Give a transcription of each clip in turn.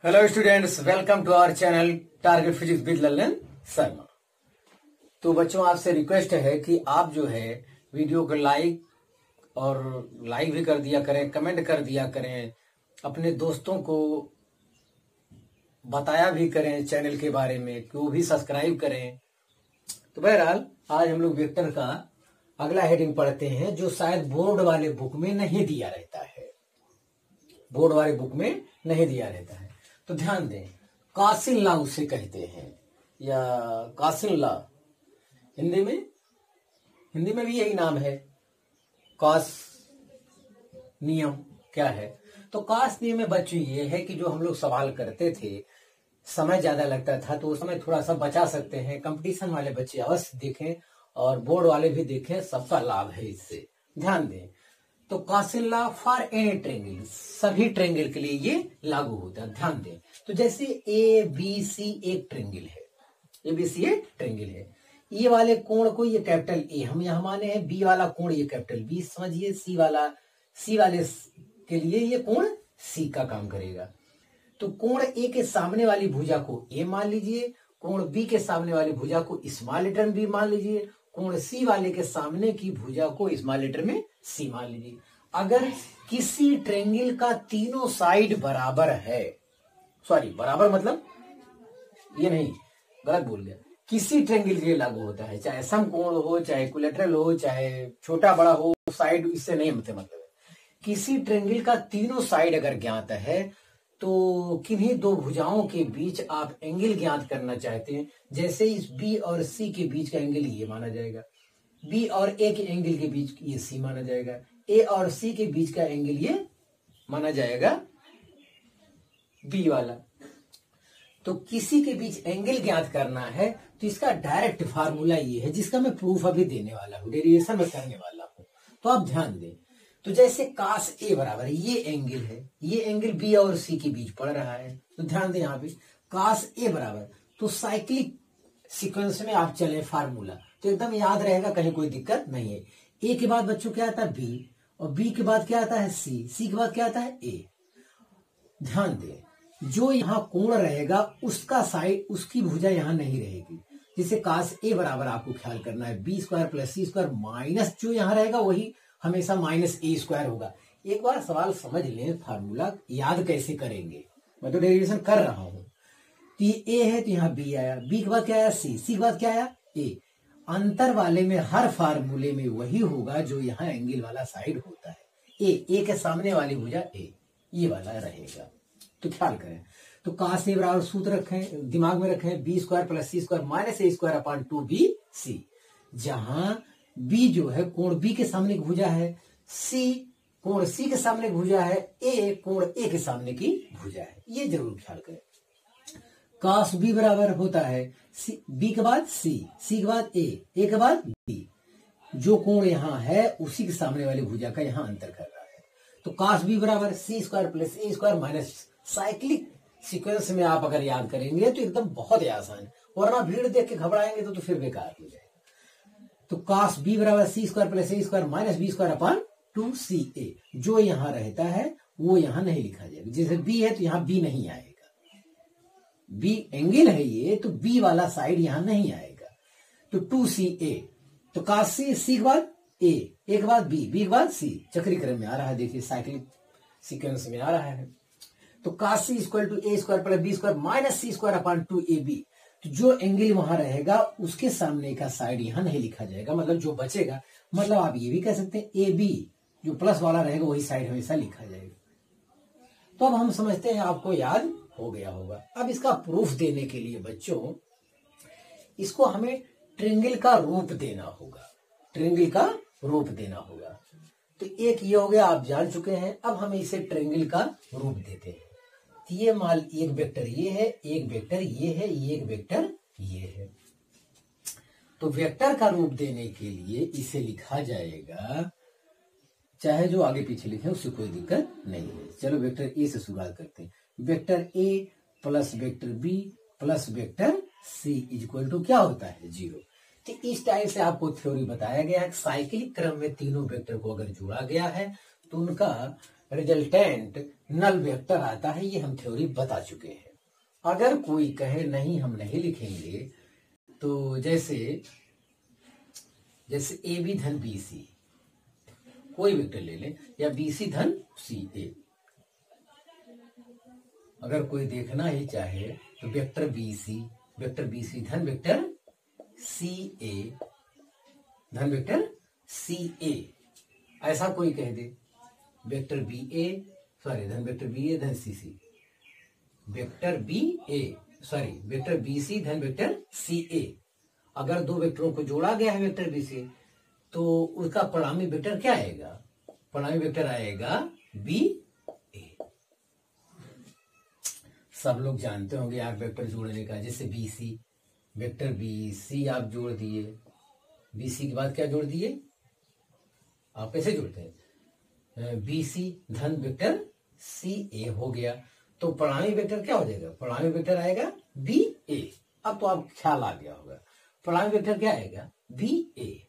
Hello students, welcome to our channel target physics with Lalan Sharma. तो बच्चों, आपसे रिक्वेस्ट है कि आप जो है वीडियो को लाइक भी कर दिया करें, कमेंट कर दिया करें, अपने दोस्तों को बताया भी करें चैनल के बारे में कि वो भी सब्सक्राइब करें। तो बहरहाल आज हम लोग वेक्टर का अगला हेडिंग पढ़ते हैं जो शायद बोर्ड वाले बुक में नहीं दिया रहता है। बोर्ड वाले बुक में नहीं दिया रहता है। तो ध्यान दें, कासिल लॉ उसे कहते हैं, या कासिल लॉ हिंदी में भी यही नाम है। कास नियम क्या है? तो कास नियम में बच्चों ये है कि जो हम लोग सवाल करते थे, समय ज्यादा लगता था तो उस समय थोड़ा सा बचा सकते हैं। कंपटीशन वाले बच्चे अवश्य देखें और बोर्ड वाले भी देखें, सबका लाभ है इससे। ध्यान दें, तो कासिल लॉ फॉर एनी ट्रेंगल, सभी ट्रेंगल के लिए ये लागू होता है। ध्यान दें, तो जैसे ए बी सी एक ट्रेंगल है, ए बी सी एक ट्रेंगल है। ये वाले कोण को ये कैपिटल ए हम यहां माने हैं, बी वाला कोण ये कैपिटल बी समझिए, सी वाले के लिए ये कोण सी का काम करेगा। तो कोण ए के सामने वाली भुजा को ए मान लीजिए, कोण बी के सामने वाली भुजा को स्मॉल लेटर बी मान लीजिए, कोण सी वाले के सामने की भुजा को स्मॉल लेटर में सी मान लीजिए। अगर किसी ट्रेंगल का तीनों साइड बराबर है, सॉरी बराबर मतलब ये नहीं, गलत बोल गया, किसी ट्रेंगल के लिए लागू होता है, चाहे समकोण हो, चाहे इक्विलैटरल हो, चाहे छोटा बड़ा हो, साइड इससे नहीं मतलब है। किसी ट्रेंगल का तीनों साइड अगर ज्ञात है तो किन्हीं दो भुजाओं के बीच आप एंगल ज्ञात करना चाहते हैं। जैसे इस बी और सी के बीच का एंगल ये माना जाएगा, बी और ए के एंगल के बीच ये सी माना जाएगा, ए और सी के बीच का एंगल ये माना जाएगा बी वाला। तो किसी के बीच एंगल ज्ञात करना है तो इसका डायरेक्ट फार्मूला ये है, जिसका मैं प्रूफ अभी देने वाला हूं, डेरिवेशन में करने वाला हूं। तो आप ध्यान दें, तो जैसे कास ए बराबर ये एंगल है, ये एंगल बी और सी के बीच पड़ रहा है। तो ध्यान दें यहाँ पे कास ए बराबर, तो साइक्लिक सीक्वेंस में आप चले फार्मूला तो एकदम याद रहेगा, कहीं कोई दिक्कत नहीं है। ए के बाद बच्चों क्या आता है बी, और बी के बाद क्या आता है सी, सी के बाद क्या आता है ए। ध्यान दें, जो यहाँ कोण रहेगा उसका साइड, उसकी भुजा यहाँ नहीं रहेगी। जिसे कास ए बराबर आपको ख्याल करना है B square plus C square minus जो यहाँ रहेगा वही हमेशा माइनस ए स्क्वायर होगा। एक बार सवाल समझ लें, फार्मूला याद कैसे करेंगे, मैं तो डेरिवेशन कर रहा हूं। तो ये ए है तो यहाँ बी आया, बी के बाद क्या आया सी, सी के बाद क्या आया ए। अंतर वाले में हर फार्मूले में वही होगा जो यहाँ एंगल वाला साइड होता है। ए के सामने वाली भुजा ए, ये वाला रहेगा। तो ख्याल करें, तो कास ए बराबर सूत्र रखें, दिमाग में रखें, B square plus C square minus ए स्क्वायर अपॉन 2bc। जहां बी जो है कोण बी के सामने की भुजा है, सी कोण सी के सामने की भुजा है, ए कोण ए के सामने की भुजा है, ये जरूर ख्याल करें। कास बी बराबर होता है बी के बाद सी, सी के बाद ए के बाद बी। जो कोण यहाँ है उसी के सामने वाली भुजा का यहाँ अंतर कर रहा है। तो कास बी बराबर c square plus a square minus, cyclic sequence में आप अगर याद करेंगे तो एकदम बहुत ही आसान है, वरना भीड़ देख के घबराएंगे तो फिर बेकार हो जाएगा। तो कास बी बराबर c square plus a square minus b square upon 2ca। जो यहाँ रहता है वो यहाँ नहीं लिखा जाएगा। जैसे बी है तो यहाँ बी नहीं आएगा, बी एंगल है ये, तो बी वाला साइड यहाँ नहीं आएगा। तो 2ca, तो कास सी के बाद ए के बाद बी के बाद सी, चक्री क्रम में आ रहा है, देखिए साइक्लिक सीक्वेंस में आ रहा है। तो cos c equal to A square plus b square minus c square upon 2ab। तो जो एंगल वहां रहेगा उसके सामने का साइड यहां नहीं लिखा जाएगा, मतलब जो बचेगा, मतलब आप ये भी कह सकते हैं ए बी जो प्लस वाला रहेगा वही साइड हमेशा लिखा जाएगा। तो अब हम समझते हैं आपको याद हो गया होगा। अब इसका प्रूफ देने के लिए बच्चों इसको हमें ट्रेंगल का रूप देना होगा, ट्रेंगल का रूप देना होगा। तो एक ये हो गया, आप जान चुके हैं। अब हमें इसे ट्रेंगल का रूप देते हैं। ये मान एक वेक्टर ये है, एक वेक्टर ये है, एक वेक्टर ये है। तो वेक्टर का रूप देने के लिए इसे लिखा जाएगा, चाहे जो आगे पीछे लिखे उससे कोई दिक्कत नहीं है। चलो वेक्टर ए से शुरुआत करते हैं। Vector A plus vector B plus vector C equal to क्या होता है 0। तो इस टाइप से आपको थ्योरी बताया गया है। साइक्लिक क्रम में तीनों वेक्टर को अगर जोड़ा गया है तो उनका रिजल्टेंट नल वेक्टर आता है, ये हम थ्योरी बता चुके हैं। अगर कोई कहे नहीं हम नहीं लिखेंगे, तो जैसे ए बी धन बी सी, कोई वेक्टर ले लें, या बी सी धन सी ए, अगर कोई देखना ही चाहे तो वेक्टर बी सी धन वेक्टर सी ए धन वेक्टर सी ए, ऐसा कोई कह दे, वेक्टर बी ए धन वेक्टर बी ए धन सी सी, वेक्टर बी सी धन वेक्टर सी ए। अगर दो वेक्टरों को जोड़ा गया है वेक्टर बी से, तो उसका परिणामी वेक्टर क्या आएगा? परिणामी वेक्टर आएगा बी ए। सब लोग जानते होंगे आप वेक्टर जोड़ने का, जैसे बी सी, वेक्टर बी सी आप जोड़ दिए, बी सी के बाद क्या जोड़ दिए? आप कैसे जोड़ते हैं? बी सी धन वेक्टर सी ए हो गया, तो परिणामी वेक्टर क्या हो जाएगा? परिणामी वेक्टर आएगा बी ए। अब तो आप ख्याल आ गया होगा, परिणामी वेक्टर क्या आएगा? बी ए।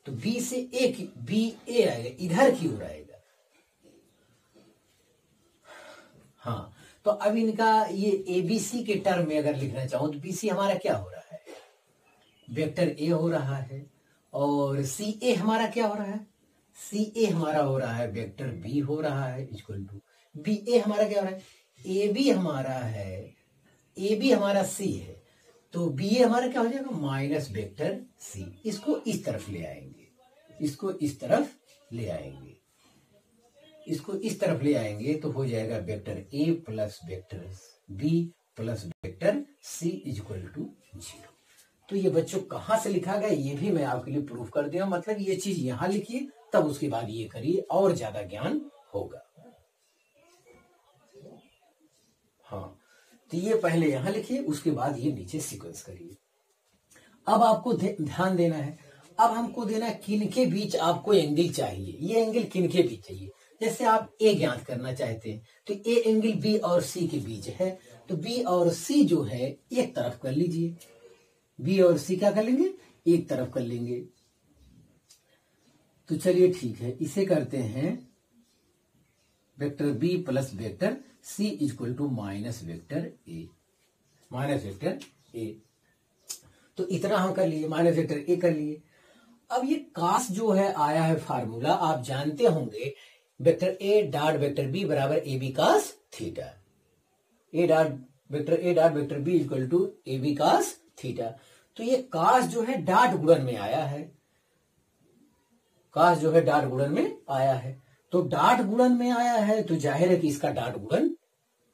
तो बी से ए की बी ए आएगा, इधर की ओर आएगा। हाँ, तो अब इनका ये एबीसी के टर्म में अगर लिखना चाहूं तो बीसी हमारा क्या हो रहा है? वेक्टर ए हो रहा है, और सी ए हमारा क्या हो रहा है? सी ए हमारा हो रहा है वेक्टर बी हो रहा है, इक्वल टू बी ए हमारा क्या हो रहा है? ए बी हमारा है, ए बी हमारा सी है, तो बी ए हमारा क्या हो जाएगा? Minus vector C. इसको इस तरफ ले आएंगे, इसको इस तरफ ले आएंगे, इसको इस तरफ ले आएंगे, तो हो जाएगा vector A plus vector B plus vector C equal to 0। तो ये बच्चों कहां से लिखा गया ये भी मैं आपके लिए प्रूफ कर दिया, मतलब ये चीज यहां लिखिए, तब उसके बाद ये करिए, और ज्यादा ज्ञान होगा। हाँ, तो ये पहले यहां लिखिए, उसके बाद ये नीचे सीक्वेंस करिए। अब आपको ध्यान देना है, अब हमको देना है किन के बीच आपको एंगल चाहिए, ये एंगल किन के बीच चाहिए। जैसे आप ए ज्ञात करना चाहते हैं, तो ए एंगल बी और सी के बीच है, तो बी और सी जो है एक तरफ कर लीजिए, बी और सी क्या कर लेंगे? एक तरफ कर लेंगे। तो चलिए ठीक है, इसे करते हैं vector B plus vector C equal to minus vector A, minus vector A. तो इतना हम कर लिए, माइनस वेक्टर ए कर लिए। अब ये कास जो है आया है फार्मूला, आप जानते होंगे, वेक्टर ए डॉट वेक्टर बी बराबर a b cos theta, a dot vector b equal to a b cos theta. तो ये कास जो है डॉट गुणन में आया है, कास जो है डॉट गुणन में आया है, तो डॉट गुणन में आया है, तो जाहिर है कि इसका डॉट गुणन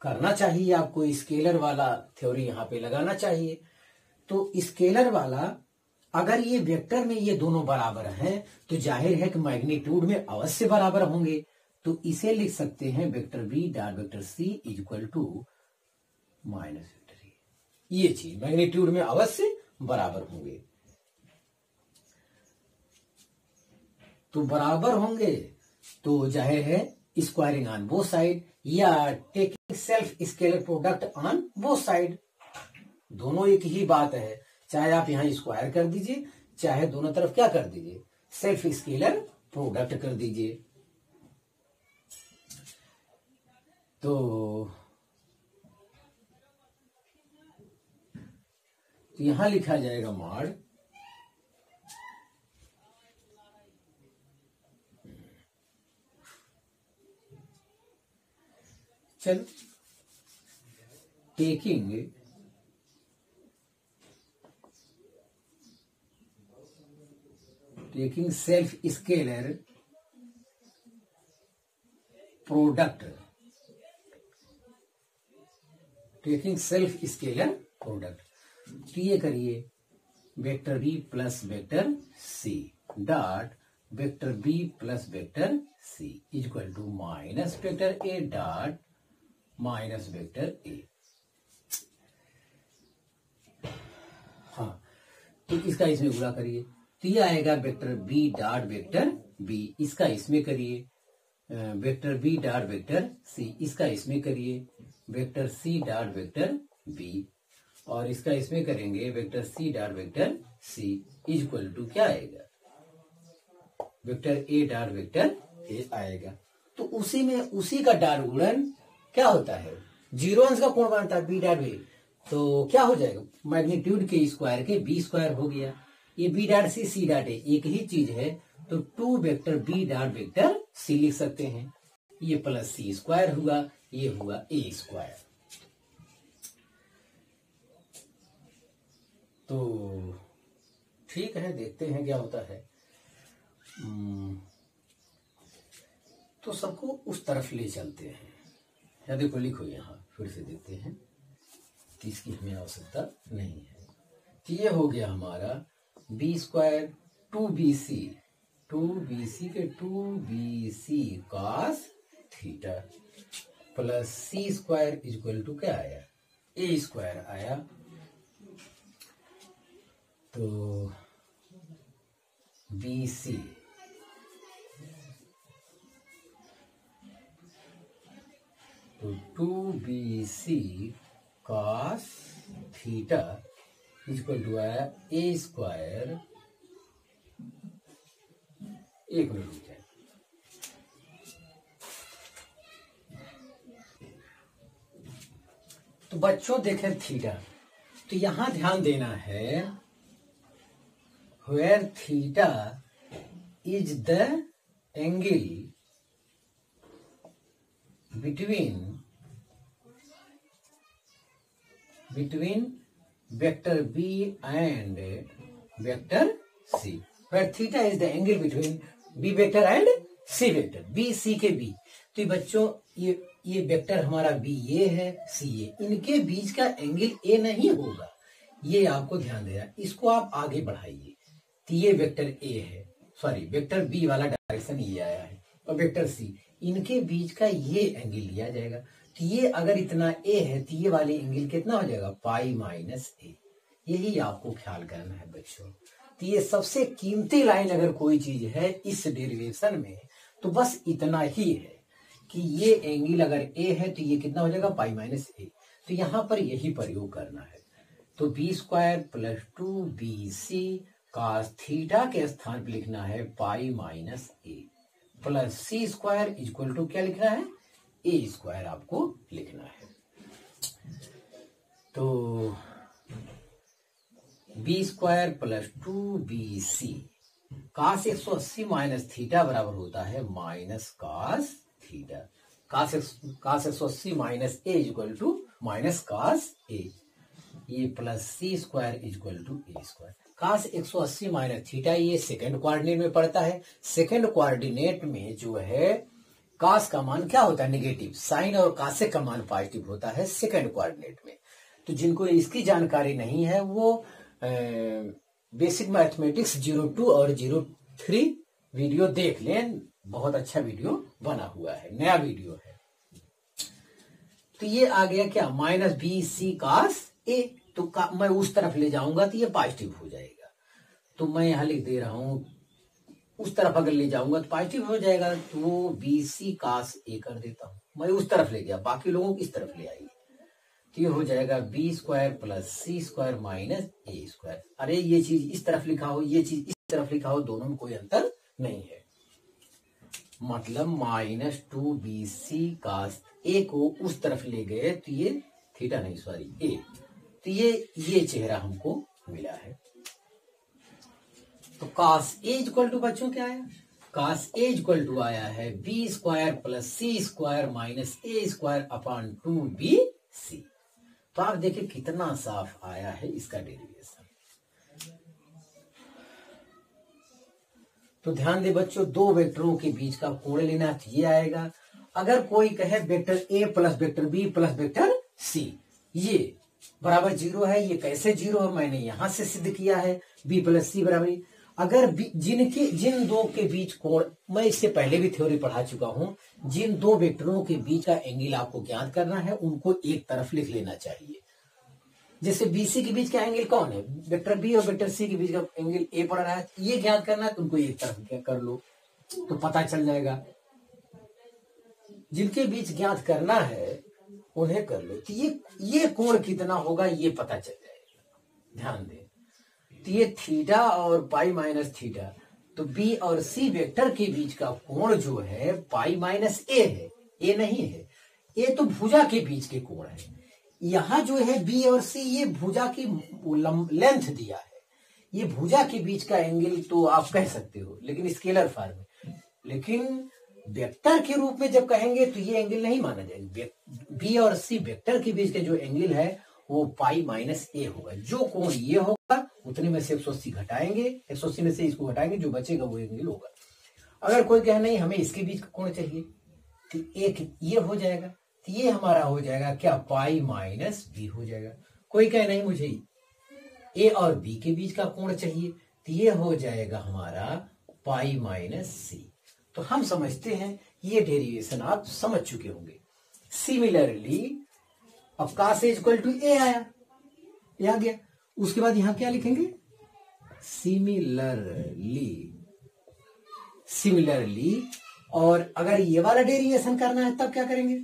करना चाहिए आपको, स्केलर वाला थ्योरी यहां पे लगाना चाहिए। तो स्केलर वाला, अगर ये वेक्टर में ये दोनों बराबर हैं, तो जाहिर है कि मैग्नीट्यूड में अवश्य बराबर होंगे, तो इसे लिख सकते हैं vector B dot vector C equal to minus vector A. ये चीज मैग्नीट्यूड में अवश्य बराबर होंगे, तो बराबर होंगे, तो जाहिर है स्क्वायरिंग ऑन बोथ साइड, या taking self scalar product on both side, दोनों एक ही बात है। चाहे आप यहां स्क्वायर कर दीजिए, चाहे दोनों तरफ क्या कर दीजिए? सेल्फ स्केलर प्रोडक्ट कर दीजिए। तो यहां लिखा जाएगा मॉड चल taking self scalar product, taking self scalar product. तो ये करिए vector B plus vector C dot vector B plus vector C equal to minus vector A dot minus vector A. हाँ, तो इसका इसमें गुणा करिए, तो ये आएगा vector B dot vector B, इसका इसमें करिए vector B dot vector C, इसका इसमें करिए vector C dot vector B, और इसका इसमें करेंगे vector C dot vector C equal to क्या आएगा? Vector A dot vector A आएगा। तो उसी में उसी का डार गुणन क्या होता है, 0 अंश का कोण बनता है बी डॉट बी। तो क्या हो जाएगा, मैग्नीट्यूड के स्क्वायर के बी स्क्वायर हो गया। ये B dot C dot A एक ही चीज है, तो 2 vector B dot vector C लिख सकते हैं। ये प्लस सी स्क्वायर हुआ, ये हुआ ए स्क्वायर। तो ठीक है, देखते हैं क्या होता है। तो सबको उस तरफ ले चलते हैं। या देखो, लिखो यहाँ फिर से देखते हैं कि इसकी हमें आवश्यकता नहीं है। तो ये हो गया हमारा बी स्क्वायर 2bc, 2bc के 2bc cos theta plus C square equal to क्या आया, ए स्क्वायर आया। तो BC तो 2bc cos theta equal to आया ए स्क्वायर। एक मिनट है, तो बच्चों देखें थीटा, तो यहां ध्यान देना है where theta is the angle between vector B and vector C, where theta is the angle between B vector and C vector, B C के B। तो बच्चों ये वेक्टर हमारा B ये है, C ये, इनके बीच का एंगल A नहीं होगा, ये आपको ध्यान देना। इसको आप आगे बढ़ाइए, तो ये वेक्टर A है, सॉरी वेक्टर B वाला डायरेक्शन ये आया है, और वेक्टर C, इनके बीच का ये एंगल लिया जाएगा। तो ये अगर इतना A है तो ये वाले एंगल कितना हो जाएगा, पाई माइनस A। यही आपको ख्याल करना है बच्चों। तो ये सबसे कीमती लाइन अगर कोई चीज है इस डेरिवेशन में, तो बस इतना ही है कि ये एंगल अगर A है तो ये कितना हो जाएगा, पाई माइनस A। तो यहां पर यही प्रयोग करना है। तो B square plus 2bc cos theta के स्थान पर लिखना है pi minus A plus C square equal to क्या लिखना है, ए स्क्वायर आपको लिखना है। तो B square plus 2bc cos 180 minus theta बराबर होता है minus cos theta. cos 180 minus A equal to minus cos A, ये plus C square equal to A square. cos 180 minus theta ये सेकंड कोऑर्डिनेट में पड़ता है। सेकंड कोऑर्डिनेट में जो है cos का मान क्या होता है, नेगेटिव, साइन और cosec का मान पॉजिटिव होता है सेकंड कोऑर्डिनेट में। तो जिनको इसकी जानकारी नहीं है वो बेसिक मैथमेटिक्स 02 और 03 वीडियो देख लें, बहुत अच्छा वीडियो बना हुआ है, नया वीडियो है। तो ये आ गया क्या, माइनस बी सी cos ए। तो मैं उस तरफ ले जाऊंगा तो ये पॉजिटिव हो जाएगा, तो मैं यहां लिख दे रहा हूं उस तरफ अगर ले जाऊंगा तो पॉजिटिव हो जाएगा, तो वो बी सी cos ए कर देता हूं। मैं उस तरफ ले गया, बाकी लोगों को इस तरफ ले आइए, तो ये हो जाएगा B square plus C square minus ए स्क्वायर। अरे ये चीज इस तरफ लिखा हो, ये चीज इस तरफ लिखा हो, दोनों में कोई अंतर नहीं है। मतलब माइनस 2bc cos ए को उस तरफ ले गए तो ये थीटा नहीं सॉरी ए, तो ये चेहरा हमको मिला है। तो cos ए इक्वल टू बच्चों क्या आया, cos ए इक्वल टू आया है B square plus C square minus ए स्क्वायर अपॉन 2bc। तो आप देखिए कितना साफ आया है इसका डेरिवेशन। तो ध्यान दे बच्चों, दो वेक्टरों के बीच का कोण लेना तो ये आएगा। अगर कोई कहे वेक्टर ए plus vector B plus vector C ये बराबर 0 है, ये कैसे 0 है, मैंने यहां से सिद्ध किया है बी प्लस सी बराबर। अगर जिन दो के बीच कोण, मैं इससे पहले भी थ्योरी पढ़ा चुका हूं, जिन दो वेक्टरों के बीच का एंगल आपको ज्ञात करना है उनको एक तरफ लिख लेना चाहिए। जैसे बीसी के बीच का एंगल कौन है, वेक्टर बी और वेक्टर सी के बीच का एंगल ए पड़ रहा है, ये ज्ञात करना है तो उनको एक तरफ कर लो तो पता चल जाएगा। जिनके बीच ज्ञात करना है उन्हें कर लो, तो ये कोण कितना होगा ये पता चल जाएगा। ध्यान दें, तो ये थीटा और पाई माइनस थीटा, तो बी और सी वेक्टर के बीच का कोण जो है पाई माइनस ए है, ए नहीं है, ए तो भुजा के बीच के कोण है। यहां जो है बी और सी ये भुजा की लेंथ दिया है, ये भुजा के बीच का एंगल तो आप कह सकते हो, लेकिन स्केलर फॉर्म में। लेकिन वेक्टर के रूप में जब कहेंगे तो ये एंगल नहीं माना जाएगा। बी और सी वेक्टर के बीच का जो एंगल है वो पाई माइनस ए होगा। जो कोण ये होगा उतने में से 180 घटाएंगे, 180 में से इसको घटाएंगे, जो बचेगा वो एंगल होगा। अगर कोई कहे नहीं हमें इसके बीच का कोण चाहिए तो एक ये हो जाएगा, तो ये हमारा हो जाएगा क्या, पाई माइनस बी हो जाएगा। कोई कहे नहीं मुझे ए और बी के बीच का कोण चाहिए, तो ये हो जाएगा हमारा पाई माइनस सी। तो हम समझते हैं ये डेरिवेशन आप समझ चुके होंगे। सिमिलरली अब cos A इक्वल टू ए आया, ये आ गया। उसके बाद यहां क्या लिखेंगे, सिमिलरली। और अगर ये वाला डेरिवेशन करना है तब क्या करेंगे,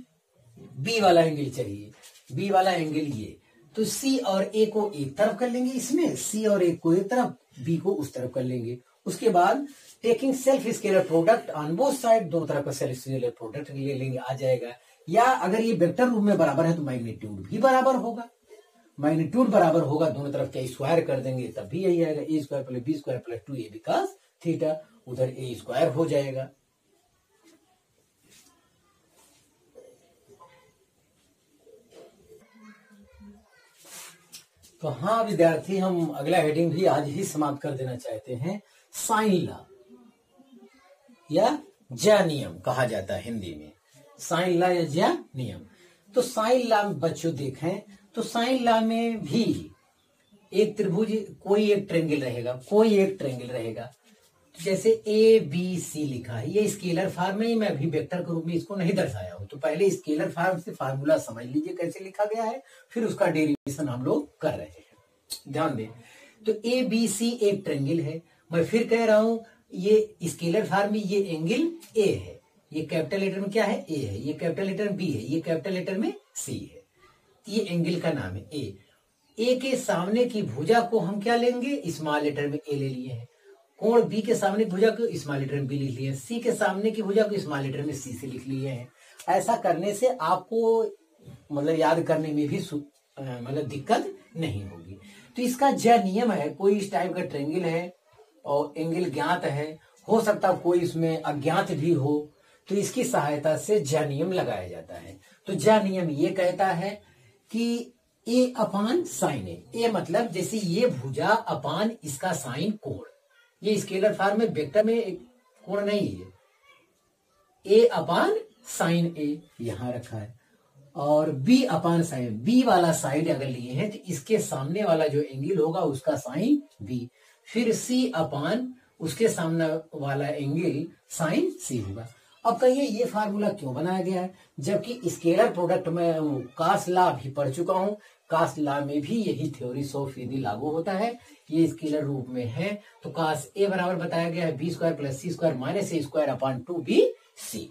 बी वाला एंगल चाहिए, बी वाला एंगल ये, तो सी और ए को एक तरफ कर लेंगे, इसमें सी और ए को एक तरफ, बी को उस तरफ कर लेंगे। उसके बाद taking self scalar product on both side, दोनों तरफ का सेल्फ स्केलर प्रोडक्ट ले लेंगे, आ जाएगा। या अगर ये वेक्टर रूप में बराबर है तो मैग्नीट्यूड भी बराबर होगा, मैग्नीट्यूड बराबर होगा, दोनों तरफ क्या स्क्वायर कर देंगे तब भी यही आएगा, a square plus b square plus 2a b cos theta, उधर ए स्क्वायर हो जाएगा। तो हाँ विद्यार्थी, हम अगला हेडिंग भी आज ही समाप्त कर देना चाहते हैं। साइन लॉ या ज्या नियम कहा जाता है हिंदी में, साइन लॉ या ज्या नियम। तो साइन लॉ में बच्चों देखें तो साइन लॉ में भी एक त्रिभुज, कोई एक ट्रेंगल रहेगा, जैसे ए बी सी लिखा है, ये स्केलर फॉर्म में, मैं अभी वेक्टर के रूप में इसको नहीं दर्शाया हूं, तो पहले स्केलर फॉर्म से फार्मूला समझ लीजिए कैसे लिखा गया है, फिर उसका डेरिवेशन हम लोग कर रहे हैं। ध्यान दें, तो ए बी सी एक ट्रेंगल है, मैं फिर कह रहा हूं ये स्केलर फॉर्म में ये एंगल ए है, ये कैपिटल लेटर में क्या है ए है, ये कैपिटल लेटर में बी है, ये कैपिटल लेटर में सी है, ये एंगल का नाम है ए। ए के सामने की भुजा को हम क्या लेंगे, स्मॉल लेटर में ए ले लिए हैं। कोण बी के सामने भुजा को स्मॉल लेटर में बी लिख लिए, सी के सामने की भुजा को स्मॉल लेटर में सी से लिख लिए हैं। ऐसा करने से आपको मतलब याद करने में भी मतलब दिक्कत नहीं होगी। तो इसका ज्या नियम है, कोई इस टाइप का ट्रेंगल है और एंगल ज्ञात है, हो सकता कोई इसमें अज्ञात भी हो, तो इसकी सहायता से ज्या नियम लगाया जाता है। तो ज्या नियम ये कहता है कि ए अपान साइन ए मतलब जैसे ये भुजा अपान इसका साइन कोण, ये स्केलर फॉर्म में वेक्टर में एक कोण नहीं है, ए अपान साइन ए यहां रखा है, और बी अपान साइन, बी वाला साइड अगर लिए हैं तो इसके सामने वाला जो एंगल होगा उसका साइन बी, फिर सी अपान उसके सामने वाला एंगल साइन सी होगा। अब कहिए ये फार्मूला क्यों बनाया गया है, जबकि स्केलर प्रोडक्ट में कास लॉ भी पढ़ चुका हूं, कास लॉ में भी यही थ्योरी ऑफ यदि लागू होता है, ये स्केलर रूप में है, तो कास ए बराबर बताया गया है B square plus C square minus ए स्क्वायर अपान 2bc।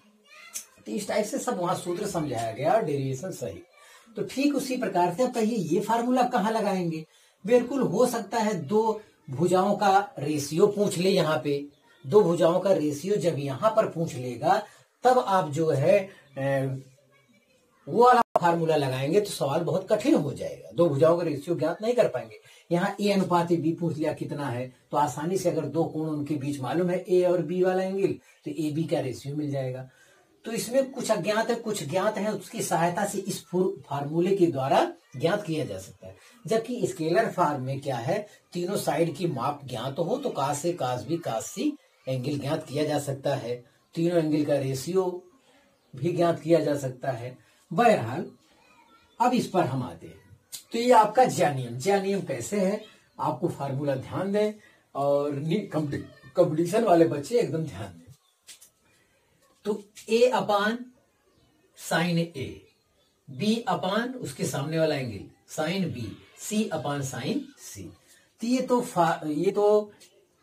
तो इस टाइप से सब वहां सूत्र समझाया गया, डेरिवेशन सही। तो ठीक उसी प्रकार से अब कहिए ये फार्मूला कहाँ लगाएंगे, बिल्कुल हो सकता है दो भुजाओं का रेशियो पूछ ले, यहाँ पे दो भुजाओं का रेशियो जब यहां पर पूछ लेगा तब आप जो है वो वाला फार्मूला लगाएंगे तो सवाल बहुत कठिन हो जाएगा, दो भुजाओं का रेशियो ज्ञात नहीं कर पाएंगे। यहाँ ए अनुपात बी पूछ लिया कितना है, तो आसानी से अगर दो कोण उनके बीच मालूम है ए और बी वाला एंगल, तो ए बी का रेशियो मिल जाएगा। तो इसमें कुछ अज्ञात है कुछ ज्ञात है, उसकी सहायता से इस फार्मूले के द्वारा ज्ञात किया जा सकता है। जबकि स्केलर फॉर्म में क्या है, तीनों साइड की माप ज्ञात हो तो कास ए कास बी कास सी एंगल ज्ञात किया जा सकता है, तीनों एंगल का रेशियो भी ज्ञात किया जा सकता है। बहरहाल अब इस पर हम आते हैं, तो ये आपका ज्या नियम कैसे है, आपको फार्मूला ध्यान दें और कंपटीशन वाले बच्चे एकदम ध्यान दें। तो ए अपान साइन ए, बी अपान उसके सामने वाला एंगल साइन बी, सी अपान साइन सी। तो ये तो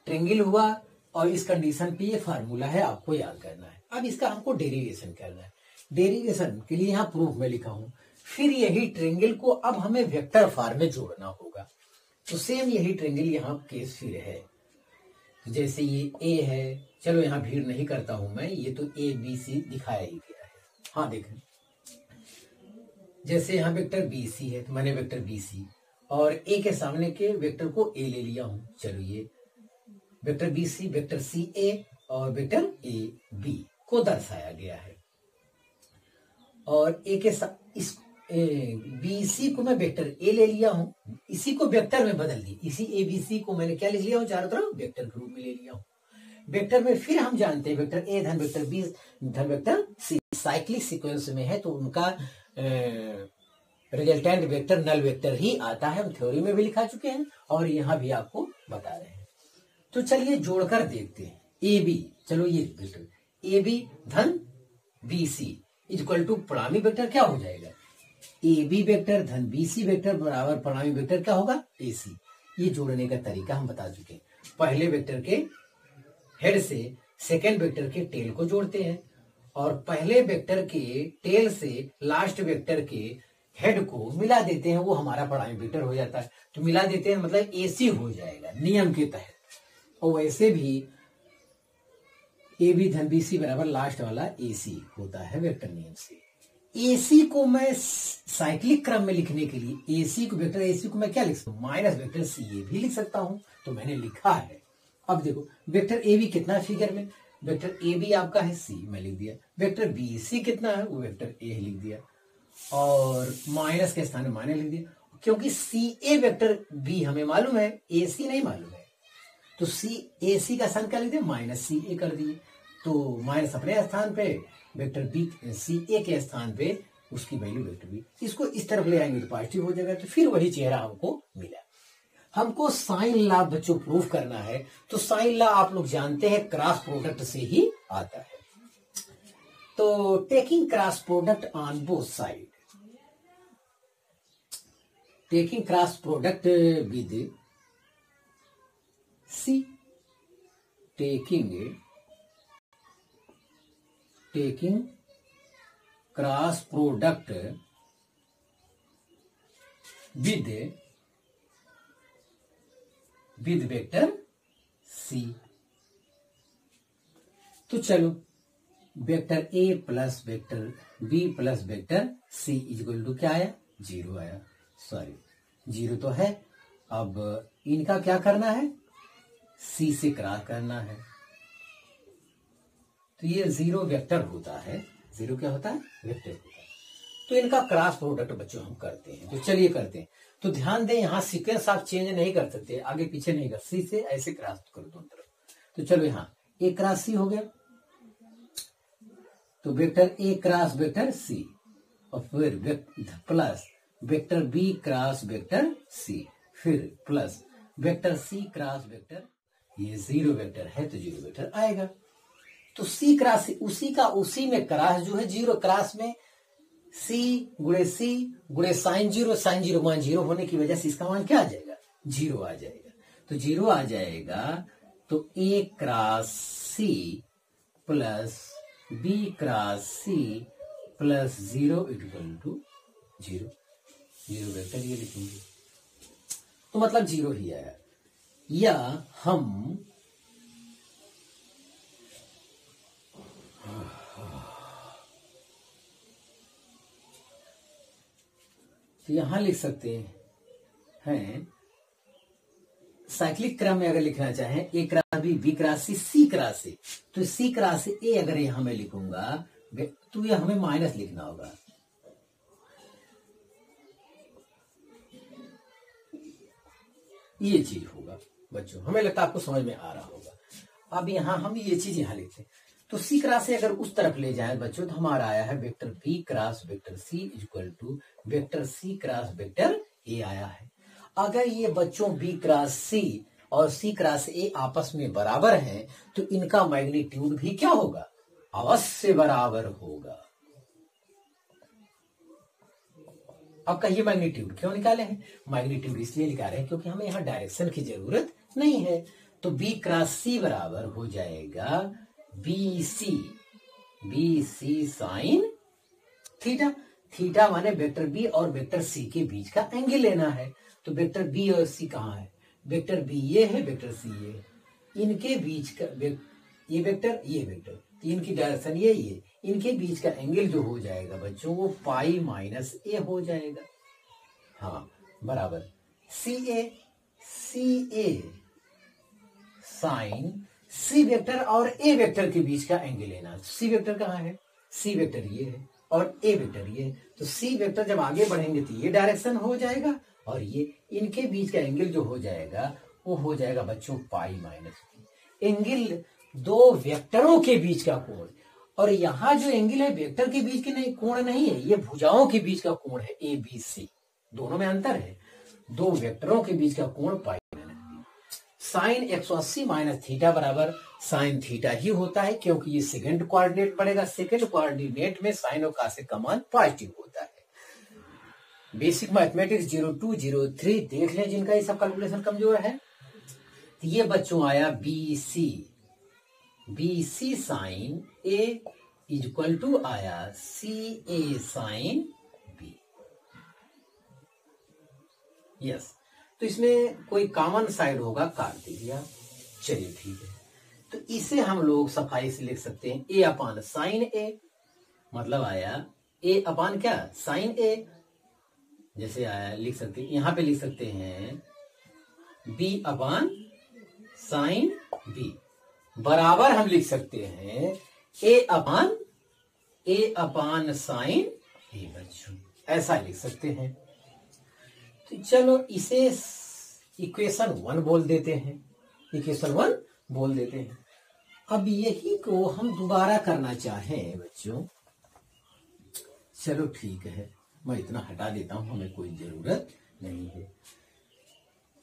ट्रेंगल हुआ और इस कंडीशन पे ये फार्मूला है, आपको याद करना है। अब इसका हमको डेरिवेशन करना है, डेरिवेशन के लिए यहाँ प्रूफ में लिखा हूं, फिर यही ट्रेंगल को अब हमें वेक्टर फॉर्म में जोड़ना होगा। तो सेम यही ट्रेंगल यहाँ केस फिर है, तो जैसे ये ए है, चलो यहाँ भीड़ नहीं करता हूं मैं, ये तो ए बी सी दिखाया ही गया है। हाँ देखें, जैसे यहाँ वेक्टर बी सी है तो मैंने वेक्टर बी सी और ए के सामने के वेक्टर को ए ले लिया हूं। चलो ये vector B C, vector c a और वेक्टर ए बी को दर्शाया गया है। और ए के साथ इस बी सी को मैं वेक्टर ए ले लिया हूं, इसी को वेक्टर में बदल दी, इसी ए बी सी को मैंने क्या ले लिया हूं, चारों तरफ वेक्टर के रूप में ले लिया हूं। वेक्टर में फिर हम जानते हैं वेक्टर ए धन वेक्टर बी धन वेक्टर सी साइक्लिक सीक्वेंस में है तो उनका रिजल्टेंट वेक्टर नल वेक्टर ही आता है। हम थ्योरी में भी लिखा चुके हैं और यहाँ भी आपको बता रहे हैं। तो चलिए जोड़कर देखते हैं। ए बी, चलो ये वेक्टर ए बी धन बी सी इक्वल टू परिणामी वेक्टर क्या हो जाएगा, ए बी वेक्टर धन बी सी वेक्टर बराबर परिणामी वेक्टर क्या होगा, ए सी। ये जोड़ने का तरीका हम बता चुके हैं। पहले वेक्टर के हेड से सेकेंड वेक्टर के टेल को जोड़ते हैं और पहले वेक्टर के टेल से लास्ट वेक्टर के हेड को मिला देते हैं, वो हमारा परिणामी वेक्टर हो जाता है। तो मिला देते हैं मतलब एसी हो जाएगा नियम के तहत। और वैसे भी ए बी धन बी सी बराबर लास्ट वाला एसी होता है वेक्टर नियम से। एसी को मैं साइक्लिक क्रम में लिखने के लिए एसी को वेक्टर एसी को मैं क्या लिख सकता हूं, माइनस वेक्टर सी ए भी लिख सकता हूं। तो मैंने लिखा है। अब देखो वेक्टर ए बी कितना है फिगर में, वेक्टर ए बी आपका है सी, मैं लिख दिया। वेक्टर बी सी कितना है, वो वेक्टर ए लिख दिया और माइनस के स्थान में माइनस लिख दिया। क्योंकि सी ए वेक्टर बी हमें मालूम है, ए सी नहीं मालूम है, तो सी ए सी का स्थान क्या लिख दिया, माइनस सी ए कर दिए। तो माइनस अपने स्थान पे, वेक्टर बी सी ए के स्थान पे उसकी वैल्यू वेक्टर बी। इसको इस तरफ ले आएंगे तो पॉजिटिव हो जाएगा। तो फिर वही चेहरा हमको मिला। हमको साइन लॉ बच्चों प्रूफ करना है तो साइन लॉ आप लोग जानते हैं क्रॉस प्रोडक्ट से ही आता है। तो taking cross product on both side, taking cross product with C, taking cross product with vector C. तो चलो vector A plus vector B plus vector C equal to क्या आया, 0 आया। सॉरी 0 तो है। अब इनका क्या करना है, सी से क्रॉस करना है। तो ये 0 वेक्टर होता है, 0 क्या होता है, वेक्टर होता है। तो इनका क्रॉस प्रोडक्ट बच्चों हम करते हैं। तो चलिए करते हैं। तो ध्यान दें यहाँ सीक्वेंस आप चेंज नहीं कर सकते, आगे पीछे नहीं कर, सी से ऐसे क्रॉस करो दोनों तरफ। तो चलो यहाँ ए क्रॉस सी हो गया, तो वेक्टर ए क्रॉस वेक्टर सी और फिर plus vector B cross vector c, फिर प्लस वेक्टर सी क्रॉस वेक्टर, ये 0 वेक्टर है तो 0 वेक्टर आएगा। तो सी क्रॉस उसी का उसी में क्रॉस जो है 0 क्रॉस में सी गुणे साइन 0 मान 0 होने की वजह से इसका मान क्या आ जाएगा, 0 आ जाएगा। तो 0 आ जाएगा तो a cross c plus b cross c plus 0 equal to 0 vector ये लिखेंगे। तो मतलब 0 ही आया। या हम तो यहां लिख सकते हैं साइक्लिक क्रम में अगर लिखना चाहें ए क्रॉस बी क्रॉस सी क्रॉस से, तो सी क्रॉस ए अगर यहां मैं लिखूंगा तो यह हमें माइनस लिखना होगा। ये चीज होगा बच्चों, हमें लगता है आपको समझ में आ रहा होगा। अब यहां हम ये चीज यहां लिखते हैं। तो सी क्रॉस से अगर उस तरफ ले जाए बच्चों तो हमारा आया है vector B cross vector C equal to vector C cross vector A आया है। अगर ये बच्चों बी क्रॉस सी और सी क्रॉस ए आपस में बराबर हैं तो इनका मैग्नीट्यूड भी क्या होगा, अवश्य बराबर होगा। अब कहिए मैग्नीट्यूड क्यों निकाले हैं, मैग्नीट्यूड इसलिए निकाले हैं क्योंकि हमें यहाँ डायरेक्शन की जरूरत नहीं है। तो बी क्रॉस सी बराबर हो जाएगा B C sine theta. Theta माने वेक्टर बी और वेक्टर सी के बीच का एंगल लेना है। तो वेक्टर बी और सी कहाँ है, वेक्टर बी ये है, वेक्टर सी ये। इनके बीच का ये वेक्टर ये वेक्टर, इनकी डायरेक्शन ये इनके बीच का एंगल जो हो जाएगा बच्चों वो पाई माइनस ए हो जाएगा। हाँ बराबर सी ए साइन सी वेक्टर और ए वेक्टर के बीच का एंगल लेना। सी वेक्टर कहाँ है, सी वेक्टर ये है और ए वेक्टर ये है, तो सी वेक्टर जब आगे बढ़ेंगे तो ये डायरेक्शन हो जाएगा और ये इनके बीच का एंगल जो हो जाएगा वो हो जाएगा बच्चों पाई माइनस बी। एंगल दो वेक्टरों के बीच का कोण, और यहाँ जो एंगल है वेक्टर के बीच के नहीं कोण नहीं है, ये भुजाओं के बीच का कोण है ए बी सी, दोनों में अंतर है। दो वेक्टरों के बीच का कोण पाई साइन 180 माइनस थीटा बराबर साइन थीटा ही होता है, क्योंकि ये सेकंड कोऑर्डिनेट पड़ेगा। सेकंड कोऑर्डिनेट में साइन और कॉस का मान पॉजिटिव होता है। बेसिक मैथमेटिक्स 0203 देख लें जिनका ये सब कैलकुलेशन कमजोर है। तो ये बच्चों आया BC sine A equal to आया C A sine B. Yes, तो इसमें कोई कॉमन साइड होगा काट दीजिए आप। चलिए ठीक है, तो इसे हम लोग सफाई से लिख सकते हैं ए अपान साइन ए, मतलब आया ए अपान क्या साइन ए, जैसे आया लिख सकते हैं, यहां पे लिख सकते हैं बी अपान साइन बी, बराबर हम लिख सकते हैं ए अपान साइन ए। बच्चों ऐसा लिख सकते हैं। तो चलो इसे इक्वेशन 1 बोल देते हैं, इक्वेशन 1 बोल देते हैं। अब यही को हम दोबारा करना चाहें बच्चों, चलो ठीक है, मैं इतना हटा देता हूं, हमें कोई जरूरत नहीं है।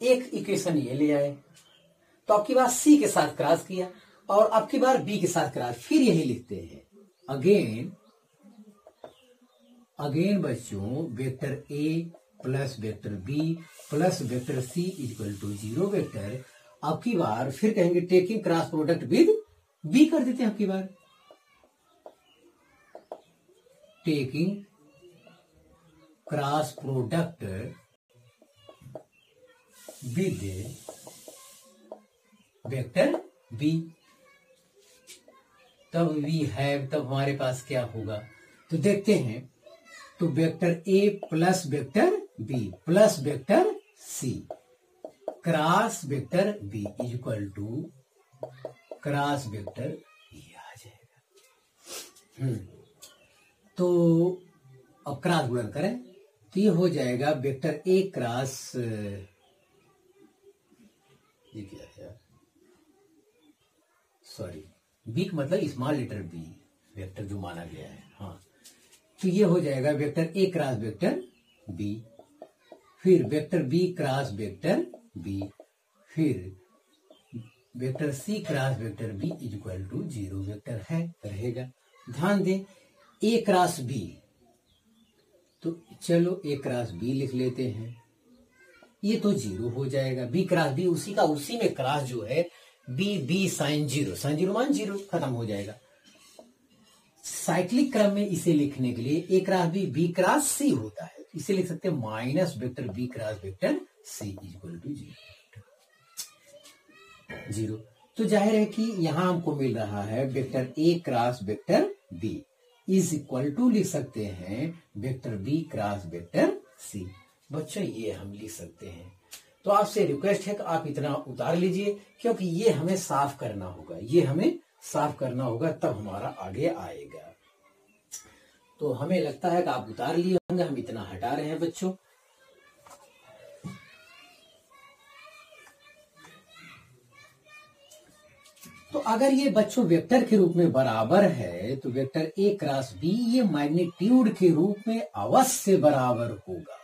एक इक्वेशन ये ले आए, तो अब की बार सी के साथ क्रॉस किया और अब की बार बी के साथ क्रॉस, फिर यही लिखते हैं अगेन बच्चों vector A plus vector B plus vector C equal to 0 vector. अब की बार फिर कहेंगे taking cross product with b कर देते हैं। अब की बार taking cross product with vector b, तब वी हैव, तब हमारे पास क्या होगा तो देखते हैं। तो vector A plus vector B plus vector C cross vector b equal to cross vector b आ जाएगा। तो अब क्रॉस गुणन करें तो ये हो जाएगा वेक्टर ए क्रॉस, ये क्या है सॉरी बी का मतलब स्मॉल लेटर बी वेक्टर जो माना गया है। हाँ, तो ये हो जाएगा वेक्टर ए क्रॉस वेक्टर बी, फिर vector B cross vector b, फिर vector C cross vector b equal to 0 vector है रहेगा। ध्यान दें ए क्रॉस बी, तो चलो ए क्रॉस बी लिख लेते हैं, ये तो 0 हो जाएगा। बी क्रॉस बी उसी में क्रॉस जो है बी साइन 0 मान 0 खत्म हो जाएगा। साइक्लिक क्रम में इसे लिखने के लिए A cross B cross C होता है, इसे लिख सकते हैं minus vector B cross vector C equal to 0। तो जाहिर है कि यहां हमको मिल रहा है vector A cross vector B is equal to लिख सकते हैं vector B cross vector C. बच्चों ये हम लिख सकते हैं। तो आपसे रिक्वेस्ट है कि आप इतना उतार लीजिए, क्योंकि ये हमें साफ करना होगा, तब हमारा आगे आएगा। तो हमें लगता है कि आप उतार लिए होंगे, हम इतना हटा रहे हैं बच्चों। तो अगर ये बच्चों वेक्टर के रूप में बराबर है तो वेक्टर ए क्रॉस बी ये मैग्नीट्यूड के रूप में अवश्य बराबर होगा।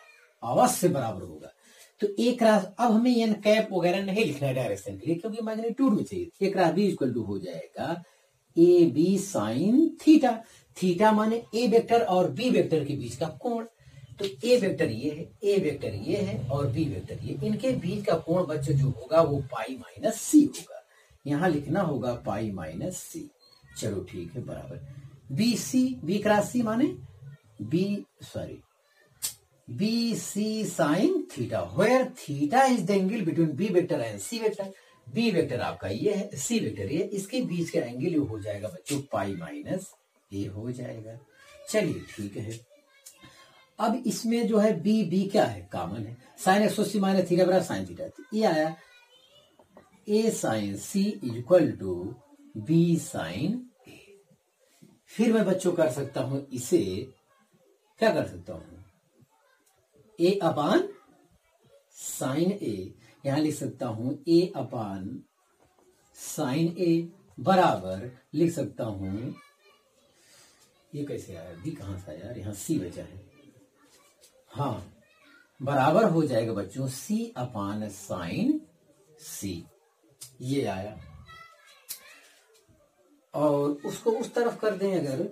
तो ए क्रॉस, अब हमें एन कैप वगैरह नहीं लिखना है डायरेक्शन के लिए, क्योंकि मैग्नीट्यूड में चाहिए। A cross B equal to हो जाएगा A B sine theta, theta माने ए वेक्टर और बी वेक्टर के बीच का कोण। तो ए वेक्टर ये है और बी वेक्टर ये, इनके बीच का कोण बच्चों जो होगा वो पाई माइनस सी होगा। यहां लिखना होगा पाई माइनस सी। चलो ठीक है, बराबर बी क्रॉस सी माने B C sine theta, where theta is the angle between B vector and C vector. B vector आपका ये है, सी वेक्टर ये, इसके बीच का एंगल ये हो जाएगा बच्चों पाई माइनस ए हो जाएगा। चलिए ठीक है, अब इसमें जो है बी बी क्या है, कॉमन है, साइन 180 माइनस थीटा बराबर साइन थीटा, ये आया a sine c equal to b sine a. फिर मैं बच्चों कर सकता हूं इसे, क्या कर सकता हूं, ए अपान साइन ए, यहां लिख सकता हूं ए अपान साइन ए बराबर लिख सकता हूं, ये कैसे आया, बी कहां से आया यार, यहां सी बचा है, हाँ बराबर हो जाएगा बच्चों सी अपान साइन सी, ये आया। और उसको उस तरफ कर दें अगर,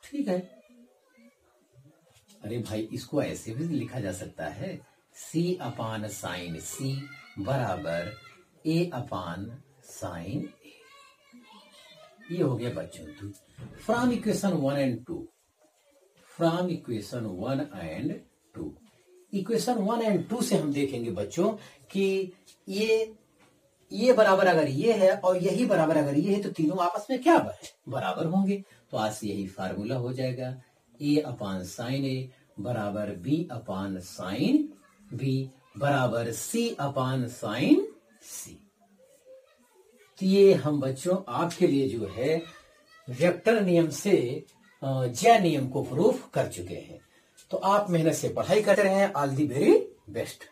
ठीक है, अरे भाई इसको ऐसे भी लिखा जा सकता है, सी अपान साइन सी बराबर ए अपान साइन ए, ये हो गया बच्चों to from equation 1 and 2, from equation 1 and 2। Equation 1 and 2 से हम देखेंगे बच्चों कि ये बराबर अगर ये है और यही बराबर अगर ये है तो तीनों आपस में क्या बराबर होंगे, तो आज से यही फार्मूला हो जाएगा, ए अपान साइन ए बराबर बी अपान साइन बी बराबर सी अपान साइन सी। तो ये हम बच्चों आपके लिए जो है वेक्टर नियम से ज्या नियम को प्रूफ कर चुके हैं। तो आप मेहनत से पढ़ाई करते रहे, ऑल दी वेरी बेस्ट।